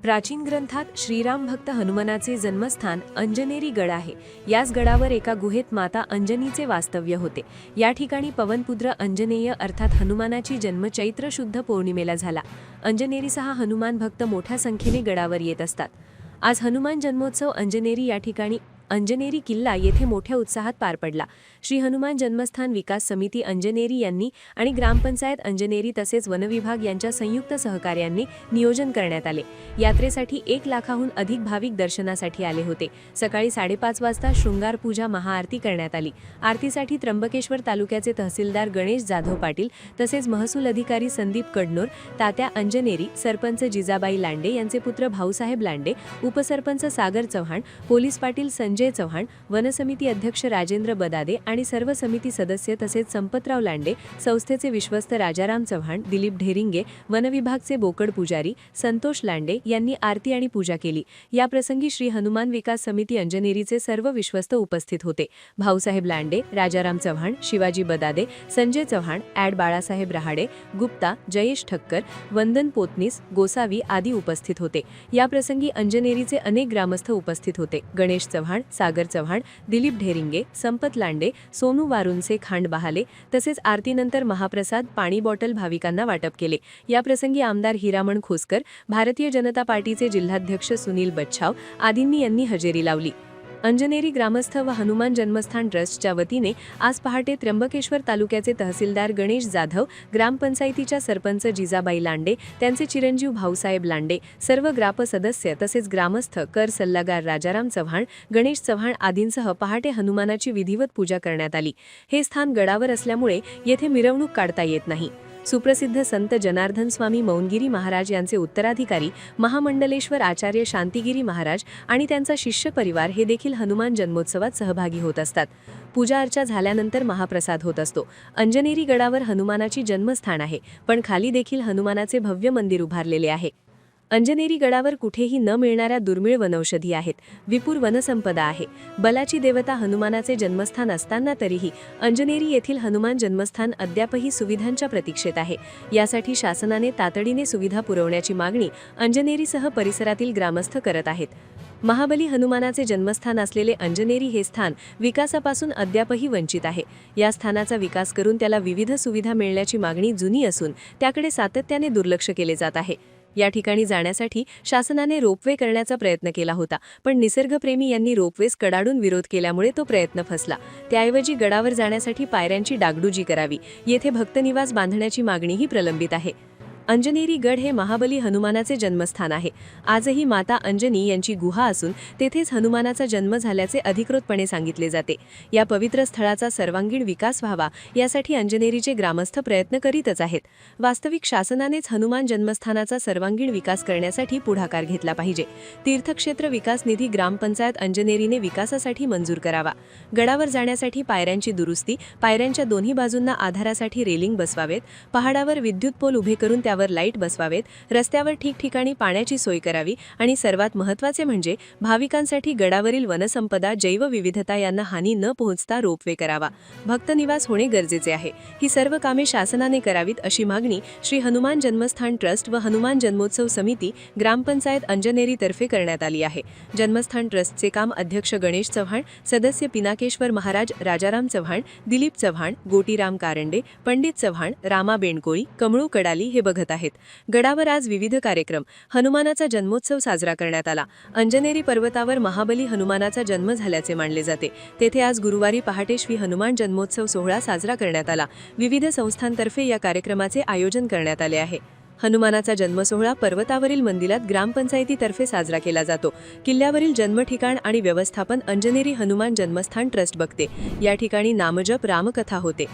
प्राचीन ग्रंथात श्रीराम भक्त हनुमानाचे जन्मस्थान अंजनेरी गड आहे। याच गडावर एका गुहेत माता अंजनीचे वास्तव्य होते। या ठिकाणी पवनपुत्र अंजनेय अर्थात हनुमानाची जन्म चैत्र शुद्ध पौर्णिमेला झाला। अंजनेरीसह हनुमान भक्त मोठ्या संख्येने गडावर येत असतात। आज हनुमान जन्मोत्सव अंजनेरी या ठिकाणी अंजनेरी किल्ला येथे मोठ्या उत्साहात पार पडला। श्री हनुमान जन्मस्थान विकास समिती अंजनेरी यांनी आणि ग्रामपंचायत अंजनेरी तसेच वनविभाग यांच्या संयुक्त सहकार्याने नियोजन करण्यात आले। यात्रेसाठी 1 लाखाहून अधिक भाविक दर्शनासाठी आले होते। सकाळी 5:30 वाजता शृंगार पूजा महाआरती करण्यात आली। आरतीसाठी त्र्यंबकेश्वर तालुक्याचे तहसीलदार गणेश जाधव पाटील तसेच महसूल अधिकारी संदीप कडनोर, तात्या अंजनेरी, सरपंच जिजाबाई लांडे यांचे पुत्र भाऊसाहेब लांडे, उपसरपंच सागर चव्हाण, पोलीस पाटील संजय चव्हाण, वनसमिती अध्यक्ष राजेंद्र बदादे आणि सर्व समिती सदस्य तसेच संपतराव लांडे, संस्थेचे विश्वस्त राजाराम चव्हाण, दिलीप ढेरिंगे, वनविभागचे बोकड पुजारी संतोष लांडे यांनी आरती आणि पूजा केली। या प्रसंगी श्री हनुमान विकास समिती अंजनेरीचे सर्व विश्वस्त उपस्थित होते। भाऊसाहेब लांडे, राजाराम चव्हाण, शिवाजी बदादे, संजय चव्हाण, ॲड बाळासाहेब रहाडे, गुप्ता, जयेश ठक्कर, वंदन पोतनीस, गोसावी आदी उपस्थित होते। या प्रसंगी अंजनेरीचे अनेक ग्रामस्थ उपस्थित होते। गणेश चव्हाण, सागर चव्हाण, दिलीप ढेरिंगे, संपत लांडे, सोनू वारुनसे खांड बहाले तसेच आरतीनंतर महाप्रसाद, पाणी बॉटल भाविकांना वाटप केले। या प्रसंगी आमदार हिरामण खोसकर, भारतीय जनता पार्टीचे जिल्हाध्यक्ष सुनील बच्छाव आदींनी यांनी हजेरी लावली। अंजनेरी ग्रामस्थ व हनुमान जन्मस्थान ट्रस्टच्या वतीने आज पहाटे त्र्यंबकेश्वर तालुक्याचे तहसीलदार गणेश जाधव, ग्रामपंचायतीच्या सरपंच जिजाबाई लांडे, त्यांचे चिरंजीव भाऊसाहेब लांडे, सर्व ग्राप सदस्य तसेच ग्रामस्थ, कर सल्लागार राजाराम चव्हाण, गणेश चव्हाण आदींसह पहाटे हनुमानाची विधिवत पूजा करण्यात आली। हे स्थान गडावर असल्यामुळे येथे मिरवणूक काढता येत नाही। सुप्रसिद्ध संत जनार्दन स्वामी मौनगिरी महाराज यांचे उत्तराधिकारी महामंडलेश्वर आचार्य शांतिगिरी महाराज आणि त्यांचा शिष्य परिवार हे देखील हनुमान जन्मोत्सवात सहभागी होत असतात। पूजा अर्चा झाल्यानंतर महाप्रसाद होत असतो। अंजनेरी गडावर हनुमानाची जन्मस्थान आहे, पण खाली देखील हनुमानाचे भव्य मंदिर उभारलेले आहे। अंजनेरी गडावर कुठेही न मिळणाऱ्या दुर्मिळ वनौषधी आहेत। विपुल वनसंपदा आहे। बलाची देवता हनुमानाचे जन्मस्थान असताना तरीही अंजनेरी येथील हनुमान जन्मस्थान अद्यापही सुविधांच्या प्रतीक्षेत आहे। यासाठी शासनाने तातडीने सुविधा पुरवण्याची मागणी अंजनेरीसह परिसरातील ग्रामस्थ करत आहेत। महाबली हनुमानाचे जन्मस्थान असलेले अंजनेरी हे स्थान विकासापासून अद्यापही वंचित आहे। या स्थानाचा विकास करून त्याला विविध सुविधा मिळण्याची मागणी जुनी असून त्याकडे सातत्याने दुर्लक्ष केले जात आहे। या ठिकाणी जाण्यासाठी शासनाने रोपवे करण्याचा प्रयत्न केला होता, पण निसर्गप्रेमी यांनी रोपवेस कडाडून विरोध केल्यामुळे तो प्रयत्न फसला। त्याऐवजी गडावर जाण्यासाठी पायऱ्यांची डागडुजी करावी, येथे भक्तनिवास बांधण्याची मागणीही प्रलंबित आहे। अंजनेरी गड हे महाबली हनुमानाचे जन्मस्थान आहे। आजही माता अंजनी यांची गुहा असून तेथेच हनुमानाचा जन्म झाल्याचे अधिकृतपणे सांगितले जाते। या पवित्र स्थळाचा सर्वांगीण विकास व्हावा यासाठी अंजनेरीचे ग्रामस्थ प्रयत्न करीतच आहेत। वास्तविक शासनानेच हनुमान जन्मस्थानाचा सर्वांगीण विकास करण्यासाठी पुढाकार घेतला पाहिजे। तीर्थक्षेत्र विकास निधी ग्रामपंचायत अंजनेरीने विकासासाठी मंजूर करावा। गडावर जाण्यासाठी पायऱ्यांची दुरुस्ती, पायऱ्यांच्या दोन्ही बाजूंना आधारासाठी रेलिंग बसवावेत, पहाडावर विद्युत पोल उभे करून लाईट बसवावेत, रस्त्यावर ठिकठिकाणी पाण्याची सोय करावी आणि सर्वात महत्त्वाचे म्हणजे भाविकांसाठी गडावरील वनसंपदा, जैवविविधता यांना हानी न पोहोचता रोपवे करावा। भक्तनिवास होणे गरजेचे आहे। ही सर्व कामे शासनाने करावीत अशी मागणी श्री हनुमान जन्मस्थान ट्रस्ट व हनुमान जन्मोत्सव समिती ग्रामपंचायत अंजनेरी तर्फे करण्यात आली आहे। जन्मस्थान ट्रस्टचे काम अध्यक्ष गणेश चव्हाण, सदस्य पिनाकेश्वर महाराज, राजाराम चव्हाण, दिलीप चव्हाण, गोटीराम कारंडे, पंडित चव्हाण, रामा बेंडकोळी, कमळू कडाली हे बघत आहेत। गडावर आज विविध कार्यक्रम, हनुमानाचा जन्मोत्सव साजरा करण्यात आला। अंजनेरी पर्वतावर महाबली हनुमानाचा जन्म झाल्याचे मानले जाते। तेथे आज गुरुवारी पहाटे श्री हनुमान जन्मोत्सव सोहळा साजरा करण्यात आला। विविध संस्थांतर्फे या कार्यक्रमाचे आयोजन करण्यात आले आहे। हनुमानाचा जन्मसोहळा पर्वतावरील मंदिरात ग्रामपंचायतीतर्फे साजरा केला जातो। किल्ल्यावरील जन्मठिकाण आणि व्यवस्थापन अंजनेरी हनुमान जन्मस्थान ट्रस्ट बघते। या ठिकाणी नामजप, रामकथा होते।